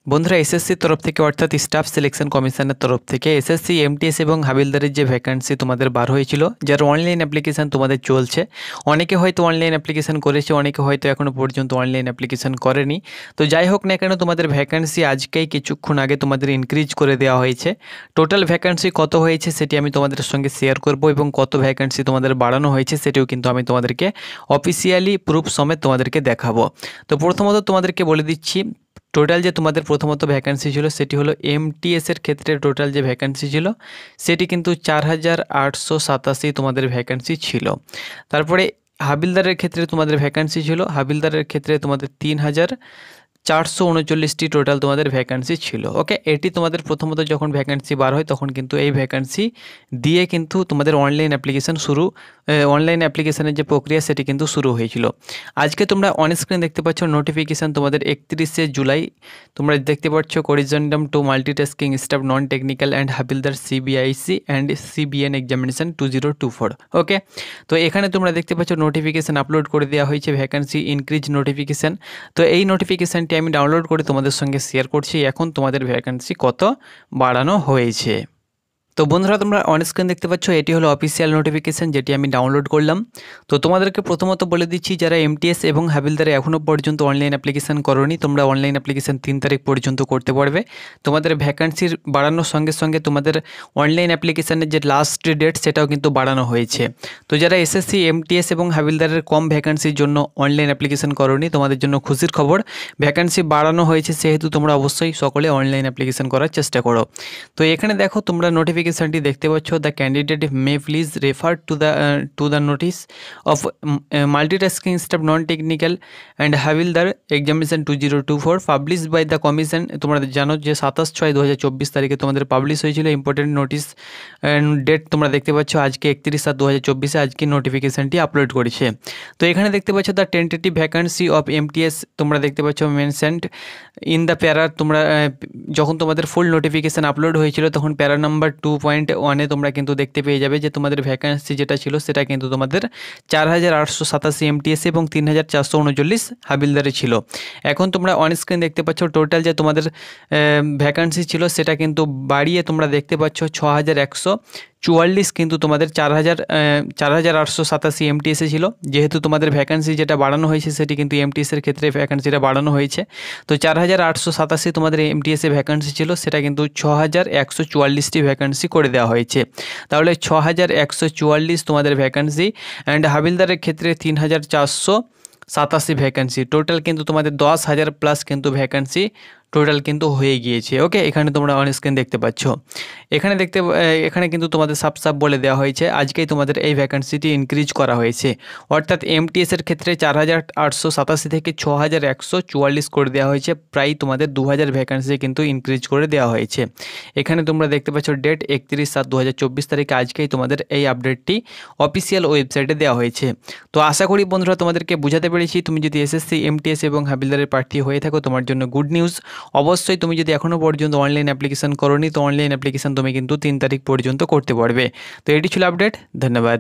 বন্ধুরা এসএসসির তরফ থেকে অর্থাৎ স্টাফ সিলেকশন কমিশনের তরফ থেকে এসএসসি এমটিএস এবং হাবিলদারের যে ভ্যাকান্সি তোমাদের বার হয়েছিল, যার অনলাইন অ্যাপ্লিকেশান তোমাদের চলছে। অনেকে হয়তো অনলাইন অ্যাপ্লিকেশান করেছে, অনেকে হয়তো এখনও পর্যন্ত অনলাইন অ্যাপ্লিকেশান করেনি। তো যাই হোক না কেন, তোমাদের ভ্যাকান্সি আজকেই কিছুক্ষণ আগে তোমাদের ইনক্রিজ করে দেওয়া হয়েছে। টোটাল ভ্যাকান্সি কত হয়েছে সেটি আমি তোমাদের সঙ্গে শেয়ার করব, এবং কত ভ্যাকান্সি তোমাদের বাড়ানো হয়েছে সেটিও কিন্তু আমি তোমাদেরকে অফিসিয়ালি প্রুফ সমেত তোমাদেরকে দেখাবো। তো প্রথমত তোমাদেরকে বলে দিচ্ছি, টোটাল যে তোমাদের প্রথমত ভ্যাকান্সি ছিল সেটি হলো এমটিএসের ক্ষেত্রে টোটাল যে ভ্যাকান্সি ছিল সেটি কিন্তু 4887 তোমাদের ভ্যাকান্সি ছিল। তারপরে হাবিলদারের ক্ষেত্রে তোমাদের ভ্যাকান্সি ছিল, হাবিলদারের ক্ষেত্রে তোমাদের 3439টি টোটাল তোমাদের ভ্যাকান্সি ছিল। ওকে, এটি তোমাদের প্রথমত যখন ভ্যাকান্সি বার হয় তখন কিন্তু এই ভ্যাকান্সি দিয়ে কিন্তু তোমাদের অনলাইন অ্যাপ্লিকেশনের যে প্রক্রিয়া সেটি কিন্তু শুরু হয়েছিল। আজকে তোমরা অন স্ক্রিন দেখতে পাচ্ছ নোটিফিকেশান তোমাদের 31শে জুলাই তোমরা দেখতে পাচ্ছ, corrigendum to multitasking staff non technical and havildar CBIC and CBN examination 2024। Okay, তো এখানে তোমরা দেখতে পাচ্ছ নোটিফিকেশান আপলোড করে দেওয়া হয়েছে, ভ্যাকান্সি ইনক্রিজ নোটিফিকেশান। তো এই নোটিফিকেশানটি আমি ডাউনলোড করে তোমাদের সঙ্গে শেয়ার করছি, এখন তোমাদের ভ্যাকান্সি কত বাড়ানো হয়েছে। তো বন্ধুরা তোমরা অন স্ক্রিন দেখতে পাচ্ছ, এটি হলো অফিসিয়াল নোটিফিকেশান যেটি আমি ডাউনলোড করলাম। তো তোমাদেরকে প্রথমত বলে দিচ্ছি, যারা এমটিএস এবং হাবিলদারে এখনও পর্যন্ত অনলাইন অ্যাপ্লিকেশান করোনি, তোমরা অনলাইন অ্যাপ্লিকেশান 3 তারিখ পর্যন্ত করতে পারবে। তোমাদের ভ্যাকান্সির বাড়ানোর সঙ্গে সঙ্গে তোমাদের অনলাইন অ্যাপ্লিকেশানের যে লাস্ট ডেট সেটাও কিন্তু বাড়ানো হয়েছে। তো যারা এসএসসি এমটিএস এবং হাবিলদারের কম ভ্যাকান্সির জন্য অনলাইন অ্যাপ্লিকেশান করোনি, তোমাদের জন্য খুশির খবর, ভ্যাকান্সি বাড়ানো হয়েছে, সেহেতু তোমরা অবশ্যই সকলে অনলাইন অ্যাপ্লিকেশান করার চেষ্টা করো। তো এখানে দেখো তোমরা নোটিফিকেশনটি দেখতে পাচ্ছ, the candidate may please refer to the notice of multitasking staff non technical and havildar examination 2024 publish by the commission. তোমরা জানো যে 27/6/2024 তারিখে তোমাদের পাবলিশ হয়েছিল ইম্পর্টেন্ট নোটিস। ডেট তোমরা দেখতে পাচ্ছ আজকে 31/7/2024 আজকে নোটিফিকেশনটি আপলোড করেছে। তো এখানে দেখতে পাচ্ছ the tentative vacancy of MTS, তোমরা দেখতে পাচ্ছ মেনশনড ইন দ্য প্যারা। তোমরা যখন তোমাদের ফুল নোটিফিকেশান আপলোড হয়েছিল তখন প্যারা নাম্বার 2.1-এ তোমরা কিন্তু দেখতে পেয়ে যাবে যে তোমাদের ভ্যাকান্সি যেটা ছিল সেটা কিন্তু তোমাদের 4887 এমটিএস এবং 3439 হাবিলদারে ছিল। এখন তোমরা অন স্ক্রিন দেখতে পাচ্ছ টোটাল যে তোমাদের ভ্যাকান্সি ছিল সেটা কিন্তু বাড়িয়ে তোমরা দেখতে পাচ্ছ 6144 কিন্তু তোমাদের 4887 এমটিএসে ছিল। যেহেতু তোমাদের ভ্যাকান্সি যেটা বাড়ানো হয়েছে সেটি কিন্তু এমটিএসের ক্ষেত্রে ভ্যাকান্সিটা বাড়ানো হয়েছে। তো 4887 তোমাদের এমটিএসে ভ্যাকান্সি ছিল, সেটা কিন্তু 6144টি ভ্যাকান্সি করে দেওয়া হয়েছে। তাহলে 6144 তোমাদের ভ্যাকান্সি, অ্যান্ড হাবিলদারের ক্ষেত্রে 3487 ভ্যাকান্সি, টোটাল কিন্তু তোমাদের 10,000 প্লাস কিন্তু ভ্যাকান্সি টোটাল কিন্তু হয়ে গিয়েছে। ওকে, এখানে তোমরা অন স্ক্রিন দেখতে পাচ্ছ, এখানে কিন্তু তোমাদের সাপ বলে দেওয়া হয়েছে আজকেই তোমাদের এই ভ্যাকান্সিটি ইনক্রিজ করা হয়েছে। অর্থাৎ এমটিএসের ক্ষেত্রে 4887 থেকে 6144 করে দেওয়া হয়েছে, প্রায় তোমাদের 2000 ভ্যাকান্সি কিন্তু ইনক্রিজ করে দেওয়া হয়েছে। এখানে তোমরা দেখতে পাচ্ছ ডেট 31/7/2024 তারিখে আজকেই তোমাদের এই আপডেটটি অফিসিয়াল ওয়েবসাইটে দেওয়া হয়েছে। তো আশা করি বন্ধুরা তোমাদেরকে বোঝাতে পেরেছি। তুমি যদি এসএসসি এমটিএস এবং হাবিলদারের প্রার্থী হয়ে থাকো, তোমার জন্য গুড নিউজ। অবশ্যই তুমি যদি এখনও পর্যন্ত অনলাইন অ্যাপ্লিকেশান করোনি, তো অনলাইন অ্যাপ্লিকেশান তুমি কিন্তু 3 তারিখ পর্যন্ত করতে পারবে। তো এটি ছিল আপডেট, ধন্যবাদ।